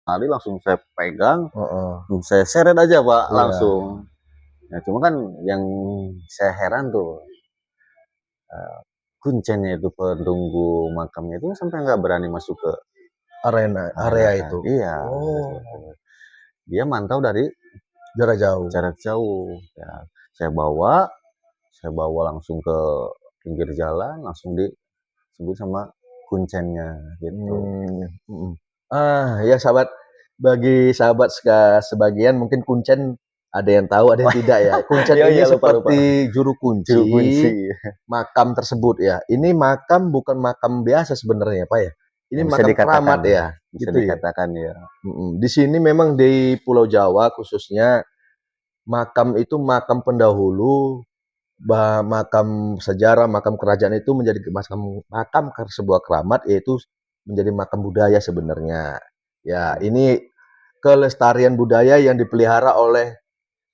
kali langsung saya pegang, Heeh. saya seret aja Pak, Iya. langsung. Ya cuma kan yang saya heran tuh, kuncennya itu penunggu makamnya itu sampai nggak berani masuk ke Area area itu. iya, Oh, dia mantau dari jarak jauh. jarak jauh. Ya, saya bawa langsung ke pinggir jalan, langsung disebut sama kuncennya gitu. Mhm. Ya sahabat, bagi sahabat sebagian mungkin kuncen ada yang tahu, ada yang tidak ya. Kuncen Iya ini iya, lupa lupa. seperti juru Juru kunci kunci. makam tersebut ya. Ini makam bukan makam biasa sebenarnya, Pak ya. Ini Ya, bisa makam dikatakan, keramat ya, bisa gitu ya. dikatakan ya. Di sini memang di Pulau Jawa khususnya makam itu makam pendahulu, makam sejarah, makam kerajaan itu menjadi makam makam sebuah keramat, yaitu menjadi makam budaya sebenarnya. Ya, ini kelestarian budaya yang dipelihara oleh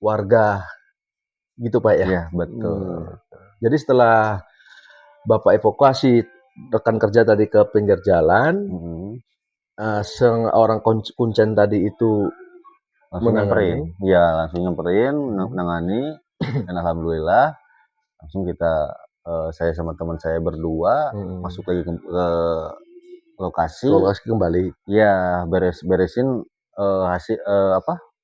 warga, gitu Pak ya. Iya, betul. Jadi setelah Bapak evakuasi rekan kerja tadi ke pinggir jalan, seorang kuncen tadi itu Langsung nyamperin. menangani. Iya, langsung nyamperin, nangani, dan alhamdulillah langsung kita saya sama teman saya berdua masuk lagi ke lokasi. Lokasi kembali. Ya, beresin hasil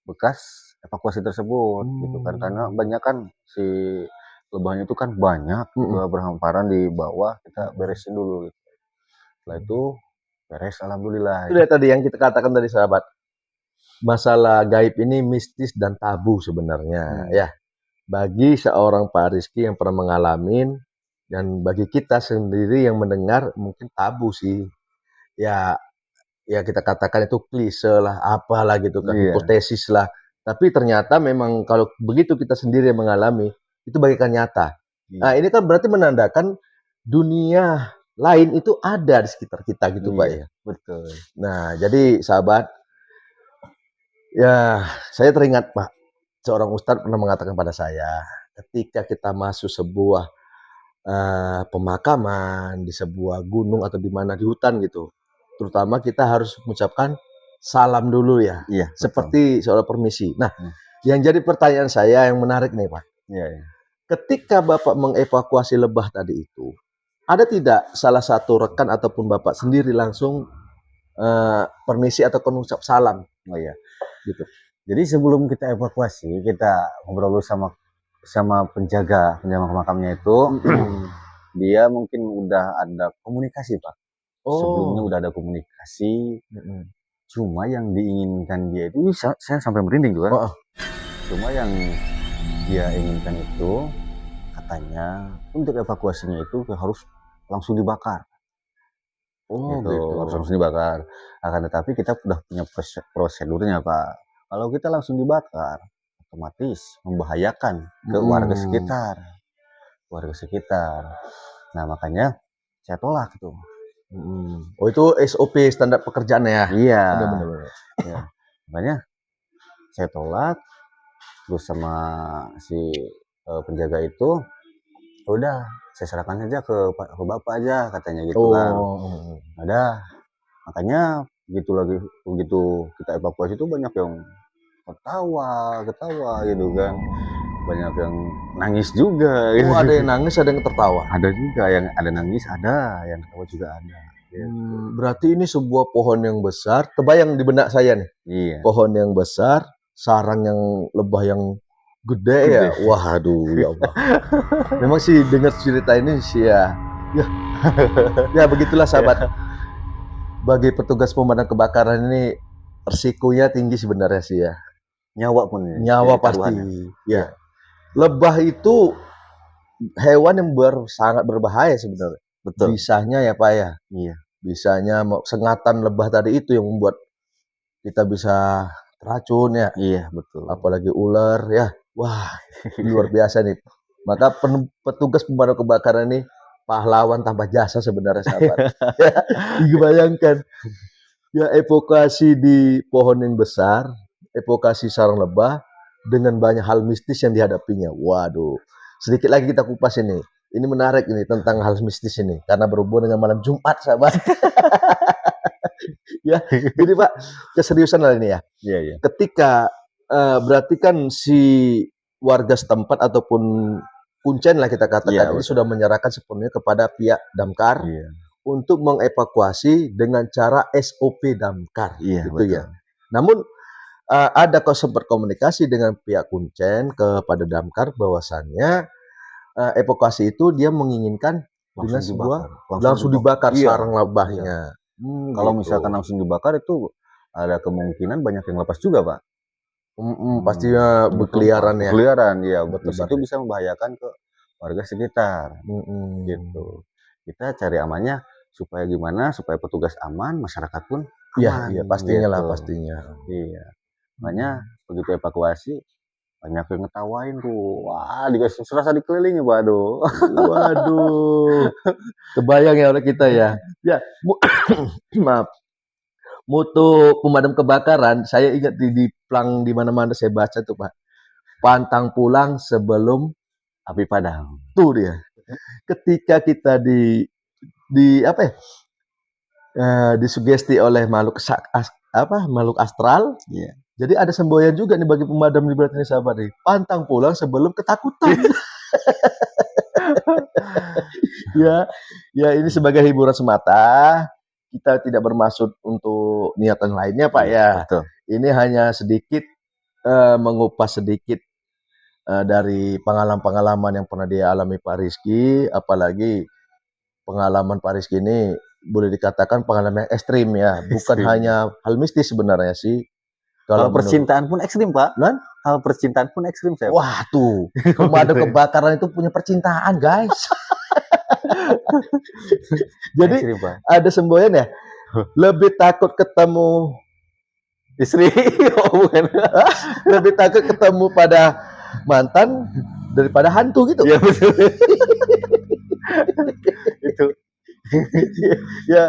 bekas evakuasi tersebut gitu kan, karena banyak kan si lebahnya itu kan banyak berhamparan di bawah, kita beresin dulu gitu. Setelah itu beres alhamdulillah. Itu dia tadi yang kita katakan tadi sahabat. Masalah gaib ini mistis dan tabu sebenarnya ya. Bagi seorang Pak Rizky yang pernah mengalami, dan bagi kita sendiri yang mendengar mungkin tabu sih. Ya, ya kita katakan itu klise lah, apalah gitu kan, hipotesis lah. Tapi ternyata memang kalau begitu kita sendiri yang mengalami, itu bagaikan nyata. Nah, ini kan berarti menandakan dunia lain itu ada di sekitar kita gitu Pak ya. Betul. Nah, jadi sahabat, ya saya teringat Pak, seorang ustadz pernah mengatakan pada saya, ketika kita masuk sebuah pemakaman di sebuah gunung atau di mana di hutan gitu, terutama kita harus mengucapkan salam dulu ya, seperti seolah permisi. Nah, yang jadi pertanyaan saya yang menarik nih Pak, ketika Bapak mengevakuasi lebah tadi itu, ada tidak salah satu rekan ataupun Bapak sendiri langsung permisi atau mengucap salam? Oh iya, gitu. Jadi sebelum kita evakuasi, kita ngobrol sama penjaga makamnya itu. Dia mungkin udah ada komunikasi Pak. Sebelumnya udah ada komunikasi. Cuma yang diinginkan dia itu, saya sampai merinding juga. Cuma yang dia inginkan itu, katanya untuk evakuasinya itu harus langsung dibakar. Gitu. Harus langsung dibakar. Akan tetapi kita udah punya prosedurnya Pak. Kalau kita langsung dibakar, otomatis membahayakan ke warga sekitar. Nah makanya saya tolak tuh. Oh itu SOP standar pekerjaan ya? Iya. Ya. Makanya saya tolak, terus sama si penjaga itu, udah saya serahkan saja ke bapak aja katanya gitu kan. Ada, makanya begitu kita evakuasi itu banyak yang ketawa gitu kan, banyak yang nangis juga gitu. Ada yang nangis, ada yang tertawa? Ada juga yang ada nangis, ada yang ketawa juga ada gitu. Berarti ini sebuah pohon yang besar, terbayang di benak saya nih. Pohon yang besar, sarang yang lebah yang gede ya. Waduh ya Allah. Memang sih dengar cerita ini sih ya begitulah sahabat. Bagi petugas pemadam kebakaran ini resikonya tinggi sebenarnya sih ya. Nyawa pun ya. Nyawa pasti. Ya. Lebah itu hewan yang sangat berbahaya sebenarnya. Betul. Bisanya ya Pak ya. Iya. Bisanya sengatan lebah tadi itu yang membuat kita bisa teracun ya. Iya betul. Apalagi ular ya. Wah luar biasa nih. Maka petugas pemadam kebakaran ini pahlawan tanpa jasa sebenarnya sahabat. Dibayangkan ya, evakuasi di pohon yang besar, evakuasi sarang lebah dengan banyak hal mistis yang dihadapinya. Waduh, sedikit lagi kita kupas ini. Ini menarik ini tentang hal mistis ini karena berhubungan dengan malam Jumat sahabat. Ya, jadi Pak, keseriusan lah ini ya. Iya, iya. Ketika berarti kan si warga setempat ataupun kuncen lah kita katakan Iya, ini betul. sudah menyerahkan sepenuhnya kepada pihak damkar Iya. untuk mengevakuasi dengan cara SOP damkar, Iya, gitu betul. ya. Namun ada sempat komunikasi dengan pihak kuncen kepada damkar bahwasannya evakuasi itu dia menginginkan dengan sebuah langsung dibakar Iya, sarang lebahnya. kalau Gitu. misalkan langsung dibakar itu ada kemungkinan banyak yang lepas juga, Pak. Pastinya berkeliaran ya. Berkeliaran, iya. Di Bertebar situ ya. bisa membahayakan ke warga sekitar, gitu. Kita cari amannya supaya gimana, supaya petugas aman, masyarakat pun Iya, aman, iya pastinya lah, gitu. pastinya. Iya. Makanya begitu evakuasi banyak yang ngetawain tuh. Wah, serasa dikelilingi, waduh. Waduh, kebayang ya oleh kita ya. Ya, maaf. Mutu pemadam kebakaran, saya ingat di plang di mana-mana saya baca tuh Pak. Pantang pulang sebelum Api padam. tuh dia. Ketika kita di apa ya? Disugesti oleh makhluk makhluk astral. Iya. Jadi ada semboyan juga nih bagi pemadam di Berarti ini sahabat nih. Pantang pulang sebelum ketakutan. Ya, ya ini sebagai hiburan semata. Kita tidak bermaksud untuk niatan lainnya, Pak ya. Betul. Ini hanya sedikit mengupas sedikit dari pengalaman-pengalaman yang pernah dia alami Pak Rizky, apalagi pengalaman Pak Rizky ini boleh dikatakan pengalaman yang ekstrim ya, bukan hanya hal mistis sebenarnya sih. Kalau percintaan pun ekstrim, Pak. Nan? Hal percintaan pun ekstrim, saya. Wah tuh, pemadam kebakaran itu punya percintaan, guys. Jadi Ekstrim, Pak. ada semboyan ya, lebih takut ketemu Istri, oh, bukan. lebih takut ketemu pada mantan daripada hantu gitu. Iya, betul. Itu. Ya,